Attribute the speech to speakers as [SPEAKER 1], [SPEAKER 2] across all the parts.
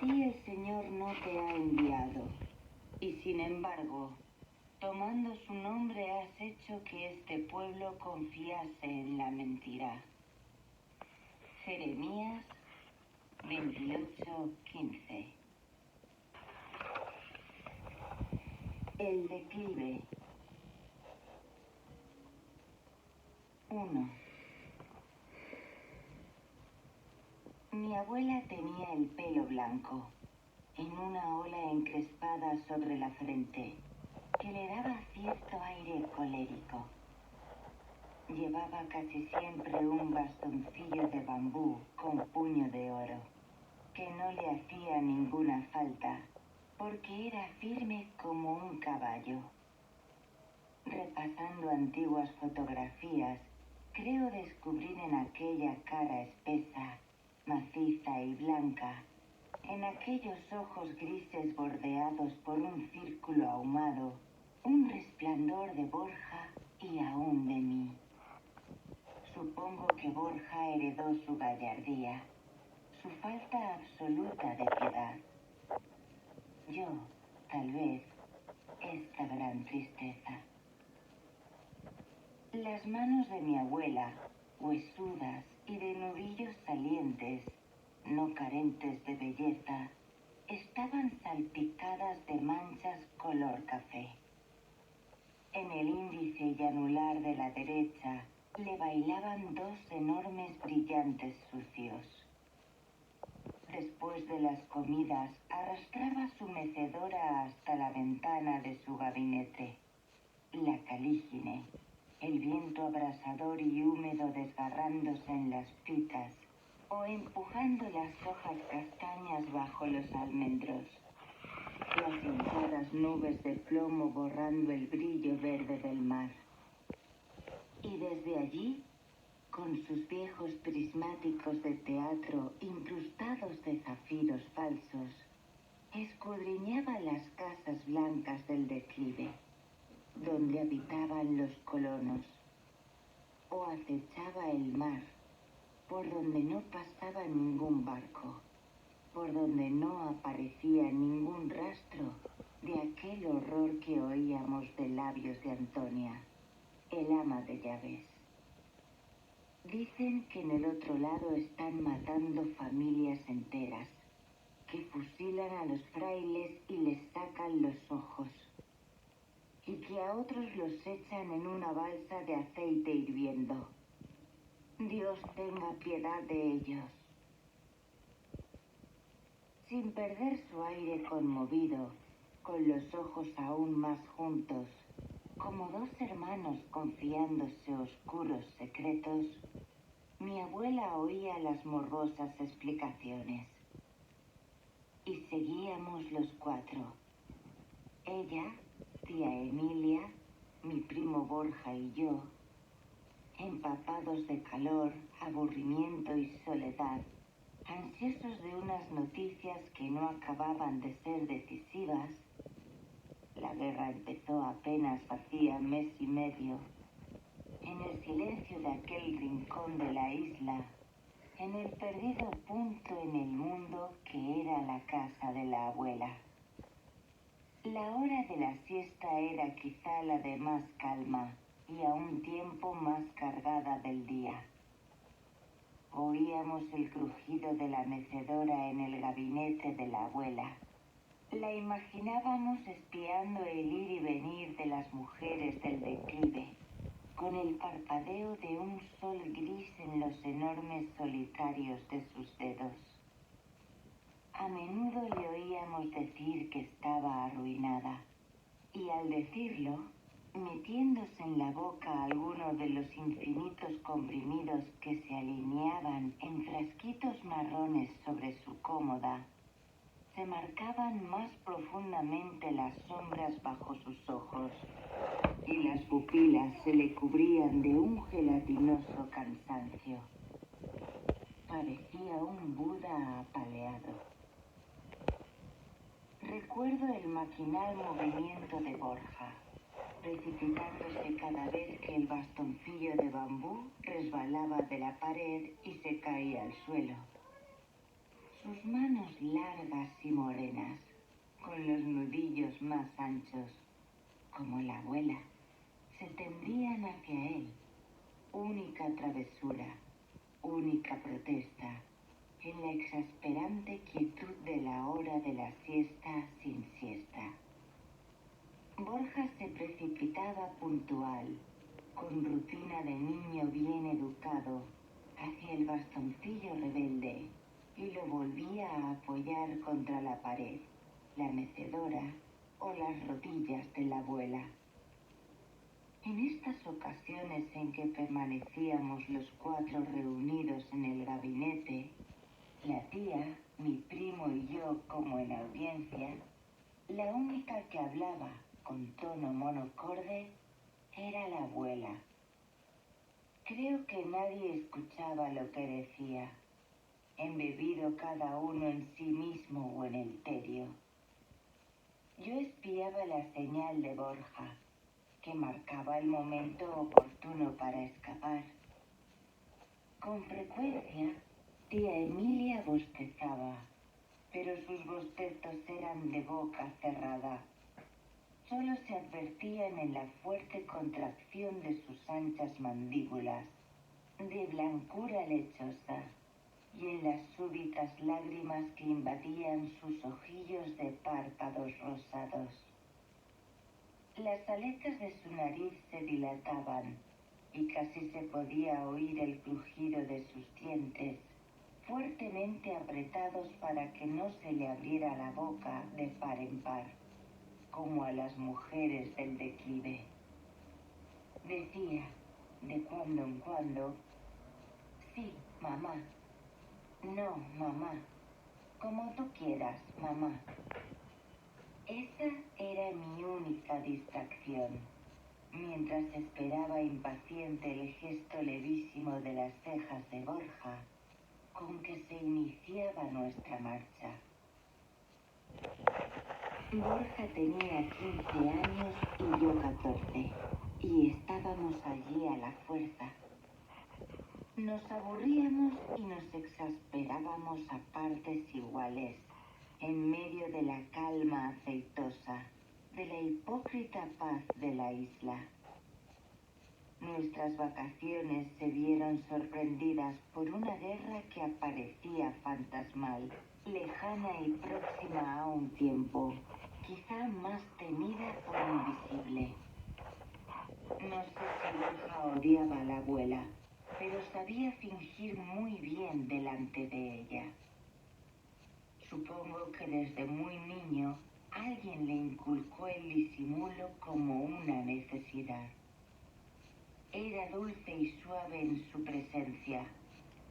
[SPEAKER 1] ti el Señor no te ha enviado, y sin embargo, tomando su nombre has hecho que este pueblo confiase en la mentira. Jeremías 28:15. El declive. 1. Mi abuela tenía el pelo blanco, en una ola encrespada sobre la frente, que le daba cierto aire colérico. Llevaba casi siempre un bastoncillo de bambú con puño de oro, que no le hacía ninguna falta, porque era firme como un caballo. Repasando antiguas fotografías, creo descubrir en aquella cara espesa, maciza y blanca, en aquellos ojos grises bordeados por un círculo ahumado, un resplandor de Borja y aún de mí. Supongo que Borja heredó su gallardía, su falta absoluta de piedad. Yo, tal vez, esta gran tristeza. Las manos de mi abuela, huesudas y de nudillos salientes, no carentes de belleza, estaban salpicadas de manchas color café. En el índice y anular de la derecha le bailaban dos enormes brillantes sucios. Después de las comidas, arrastraba su mecedora hasta la ventana de su gabinete. La Calígine, el viento abrasador y húmedo desgarrándose en las pitas, o empujando las hojas castañas bajo los almendros. Las hinchadas nubes de plomo borrando el brillo verde del mar. Y desde allí, con sus viejos prismáticos de teatro incrustados de zafiros falsos, escudriñaba las casas blancas del declive, donde habitaban los colonos, o acechaba el mar, por donde no pasaba ningún barco, por donde no aparecía ningún rastro de aquel horror que oíamos de labios de Antonia, el ama de llaves. Dicen que en el otro lado están matando familias enteras, que fusilan a los frailes y les sacan los ojos, y que a otros los echan en una balsa de aceite hirviendo. Dios tenga piedad de ellos. Sin perder su aire conmovido, con los ojos aún más juntos, como dos hermanos confiándose oscuros secretos, mi abuela oía las morbosas explicaciones. Y seguíamos los cuatro. Ella, tía Emilia, mi primo Borja y yo, empapados de calor, aburrimiento y soledad, ansiosos de unas noticias que no acababan de ser decisivas. La guerra empezó apenas hacía mes y medio. En el silencio de aquel rincón de la isla, en el perdido punto en el mundo que era la casa de la abuela. La hora de la siesta era quizá la de más calma y a un tiempo más cargada del día. Oíamos el crujido de la mecedora en el gabinete de la abuela. La imaginábamos espiando el ir y venir de las mujeres del declive, con el parpadeo de un sol gris en los enormes solitarios de sus dedos. A menudo le oíamos decir que estaba arruinada, y al decirlo, metiéndose en la boca alguno de los infinitos comprimidos que se alineaban en frasquitos marrones sobre su cómoda, se marcaban más profundamente las sombras bajo sus ojos, y las pupilas se le cubrían de un gelatinoso cansancio. Parecía un Buda apaleado. Recuerdo el maquinal movimiento de Borja, precipitándose cada vez que el bastoncillo de bambú resbalaba de la pared y se caía al suelo. Sus manos largas y morenas, con los nudillos más anchos, como la abuela, se tendían hacia él. Única travesura, única protesta, en la exasperante quietud de la hora de la siesta sin siesta. Borja se precipitaba puntual, con rutina de niño bien educado, hacia el bastoncillo rebelde y lo volvía a apoyar contra la pared, la mecedora o las rodillas de la abuela. En estas ocasiones en que permanecíamos los cuatro reunidos en el gabinete, la tía, mi primo y yo como en audiencia, la única que hablaba con tono monocorde era la abuela. Creo que nadie escuchaba lo que decía, embebido cada uno en sí mismo o en el tedio. Yo espiaba la señal de Borja, que marcaba el momento oportuno para escapar. Con frecuencia, tía Emilia bostezaba, pero sus bostezos eran de boca cerrada. Solo se advertían en la fuerte contracción de sus anchas mandíbulas, de blancura lechosa, y en las súbitas lágrimas que invadían sus ojillos de párpados rosados. Las aletas de su nariz se dilataban y casi se podía oír el crujido de sus dientes, fuertemente apretados para que no se le abriera la boca de par en par, como a las mujeres del declive. Decía, de cuando en cuando, sí, mamá, no, mamá, como tú quieras, mamá. Esa era mi única distracción, mientras esperaba impaciente el gesto levísimo de las cejas de Borja, con que se iniciaba nuestra marcha. Borja tenía 15 años y yo 14, y estábamos allí a la fuerza. Nos aburríamos y nos exasperábamos a partes iguales, en medio de la calma aceitosa, de la hipócrita paz de la isla. Nuestras vacaciones se vieron sorprendidas por una guerra que aparecía fantasmal, lejana y próxima a un tiempo, quizá más temida por invisible. No sé si Borja odiaba a la abuela, pero sabía fingir muy bien delante de ella. Supongo que desde muy niño alguien le inculcó el disimulo como una necesidad. Era dulce y suave en su presencia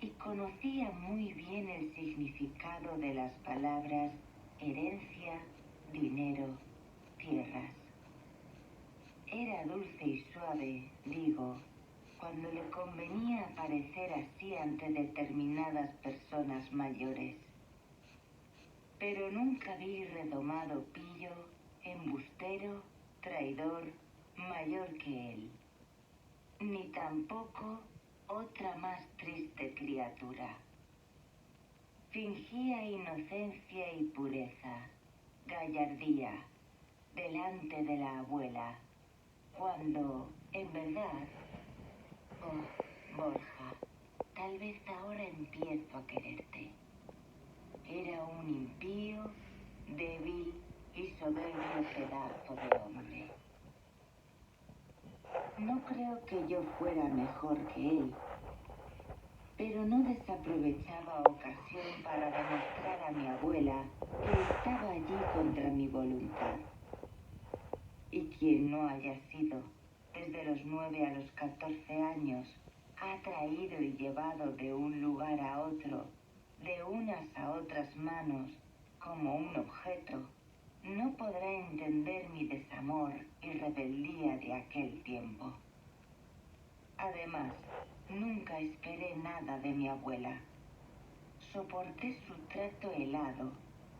[SPEAKER 1] y conocía muy bien el significado de las palabras herencia, dinero, tierras. Era dulce y suave, digo, cuando le convenía aparecer así ante determinadas personas mayores. Pero nunca vi redomado pillo, embustero, traidor, mayor que él. Ni tampoco otra más triste criatura. Fingía inocencia y pureza, gallardía, delante de la abuela, cuando, en verdad, oh, Borja, tal vez ahora empiezo a quererte. Era un impío, débil y soberbio pedazo de hombre. No creo que yo fuera mejor que él, pero no desaprovechaba ocasión para demostrar a mi abuela que estaba allí contra mi voluntad. Y quien no haya sido, desde los 9 a los 14 años, ha traído y llevado de un lugar a otro, de unas a otras manos, como un objeto, no podrá entender mi desamor y rebeldía de aquel tiempo. Además, nunca esperé nada de mi abuela. Soporté su trato helado,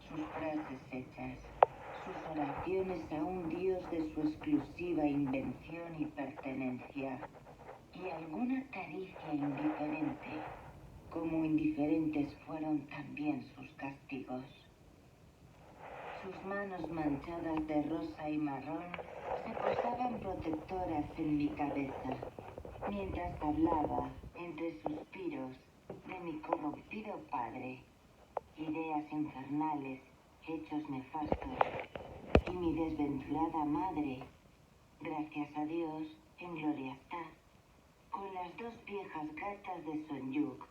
[SPEAKER 1] sus frases hechas, sus oraciones a un dios de su exclusiva invención y pertenencia, y alguna caricia indiferente, como indiferentes fueron también sus castigos. Sus manos manchadas de rosa y marrón se posaban protectoras en mi cabeza, mientras hablaba, entre suspiros, de mi corrompido padre, ideas infernales, hechos nefastos, y mi desventurada madre, gracias a Dios, en gloria está, con las dos viejas gatas de Sonyuk,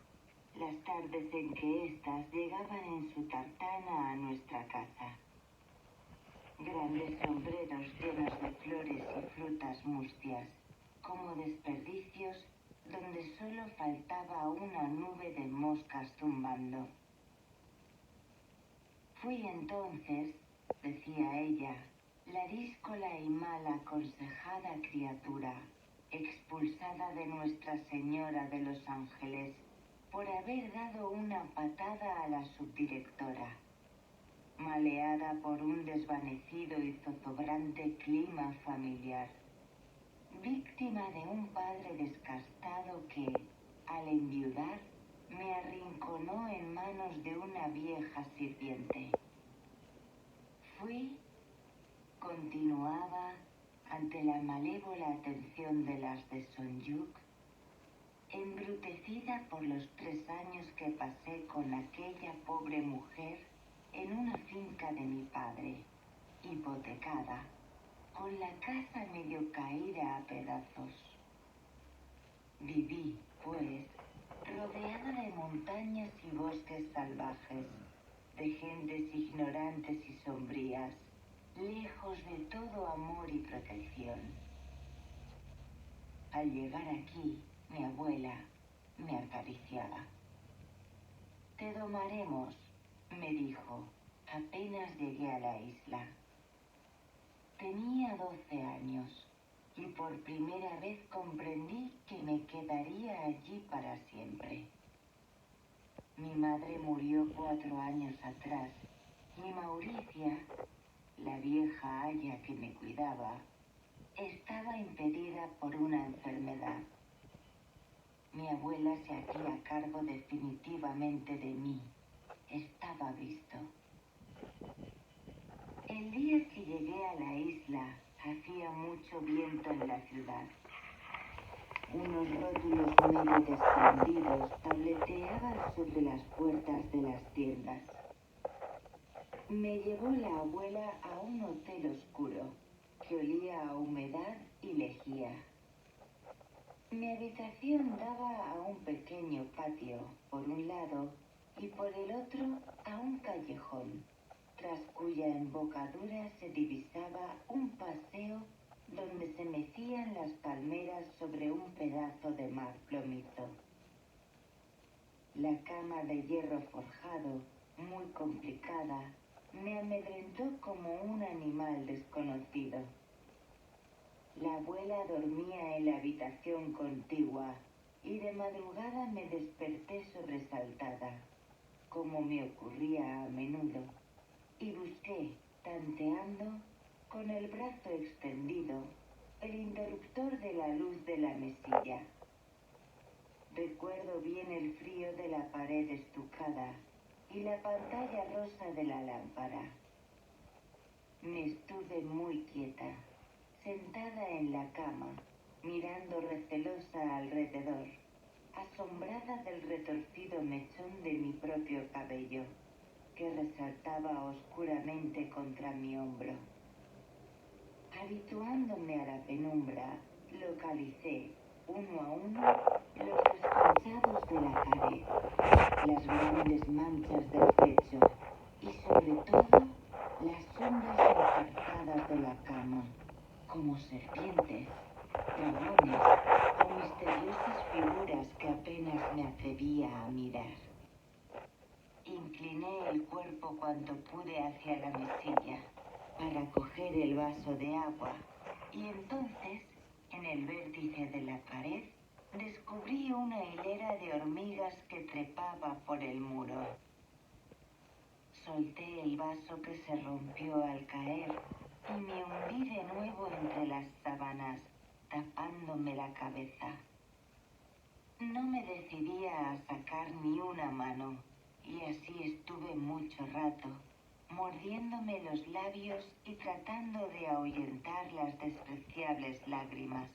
[SPEAKER 1] las tardes en que éstas llegaban en su tartana a nuestra casa. Grandes sombreros llenos de flores y frutas mustias, como desperdicios donde solo faltaba una nube de moscas zumbando. Fui entonces, decía ella, la díscola y mal aconsejada criatura, expulsada de Nuestra Señora de los Ángeles por haber dado una patada a la subdirectora, maleada por un desvanecido y zozobrante clima familiar, víctima de un padre descastado que, al enviudar, me arrinconó en manos de una vieja sirviente. Fui, continuaba, ante la malévola atención de las de Sonyuk, embrutecida por los 3 años que pasé con aquella pobre mujer en una finca de mi padre, hipotecada, con la casa medio caída a pedazos. Viví, pues, rodeada de montañas y bosques salvajes, de gentes ignorantes y sombrías, lejos de todo amor y protección. Al llegar aquí, mi abuela me acariciaba. Te domaremos, me dijo, apenas llegué a la isla. Tenía 12 años y por primera vez comprendí que me quedaría allí para siempre. Mi madre murió 4 años atrás y Mauricia, la vieja aya que me cuidaba, estaba impedida por una enfermedad. Mi abuela se hacía cargo definitivamente de mí. Estaba visto. El día que llegué a la isla, hacía mucho viento en la ciudad. Unos rótulos medio desprendidos tableteaban sobre las puertas de las tiendas. Me llevó la abuela a un hotel oscuro, que olía a humedad y lejía. Mi habitación daba a un pequeño patio, por un lado, y por el otro a un callejón, tras cuya embocadura se divisaba un paseo donde se mecían las palmeras sobre un pedazo de mar plomizo. La cama de hierro forjado, muy complicada, me amedrentó como un animal desconocido. La abuela dormía en la habitación contigua y de madrugada me desperté sobresaltada, como me ocurría a menudo, y busqué, tanteando, con el brazo extendido, el interruptor de la luz de la mesilla. Recuerdo bien el frío de la pared estucada y la pantalla rosa de la lámpara. Me estuve muy quieta, sentada en la cama, mirando recelosa alrededor, asombrada del retorcido mechón de mi propio cabello, que resaltaba oscuramente contra mi hombro. Habituándome a la penumbra, localicé, uno a uno, los desconchados de la pared, las grandes manchas del techo y, sobre todo, las sombras encarzadas de la cama, como serpientes, dragones o misteriosas figuras que apenas me atrevía a mirar. Incliné el cuerpo cuanto pude hacia la mesilla para coger el vaso de agua y entonces, en el vértice de la pared, descubrí una hilera de hormigas que trepaba por el muro. Solté el vaso que se rompió al caer y me hundí de nuevo entre las sábanas, tapándome la cabeza. No me decidía a sacar ni una mano, y así estuve mucho rato, mordiéndome los labios y tratando de ahuyentar las despreciables lágrimas.